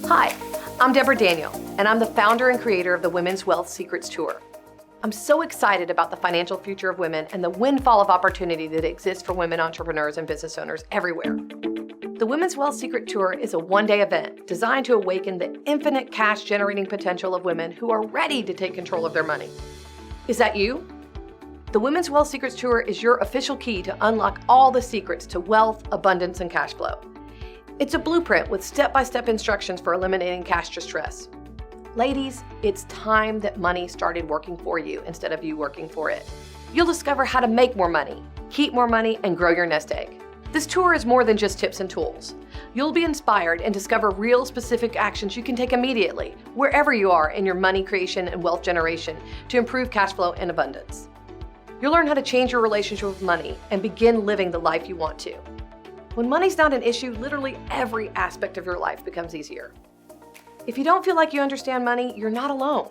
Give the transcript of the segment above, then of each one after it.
Hi, I'm Deborah Daniel, and I'm the founder and creator of the Women's Wealth Secrets Tour. I'm so excited about the financial future of women and the windfall of opportunity that exists for women entrepreneurs and business owners everywhere. The Women's Wealth Secret Tour is a one-day event designed to awaken the infinite cash-generating potential of women who are ready to take control of their money. Is that you? The Women's Wealth Secrets Tour is your official key to unlock all the secrets to wealth, abundance, and cash flow. It's a blueprint with step-by-step instructions for eliminating cash distress. Ladies, it's time that money started working for you instead of you working for it. You'll discover how to make more money, keep more money, and grow your nest egg. This tour is more than just tips and tools. You'll be inspired and discover real specific actions you can take immediately, wherever you are in your money creation and wealth generation, to improve cash flow and abundance. You'll learn how to change your relationship with money and begin living the life you want to. When money's not an issue, literally every aspect of your life becomes easier. If you don't feel like you understand money, you're not alone.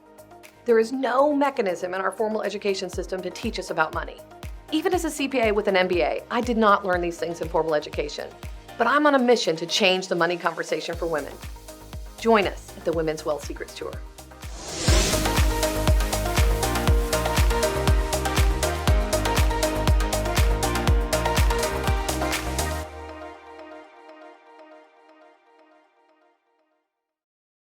There is no mechanism in our formal education system to teach us about money. Even as a CPA with an MBA, I did not learn these things in formal education. But I'm on a mission to change the money conversation for women. Join us at the Women's Wealth Secrets Tour.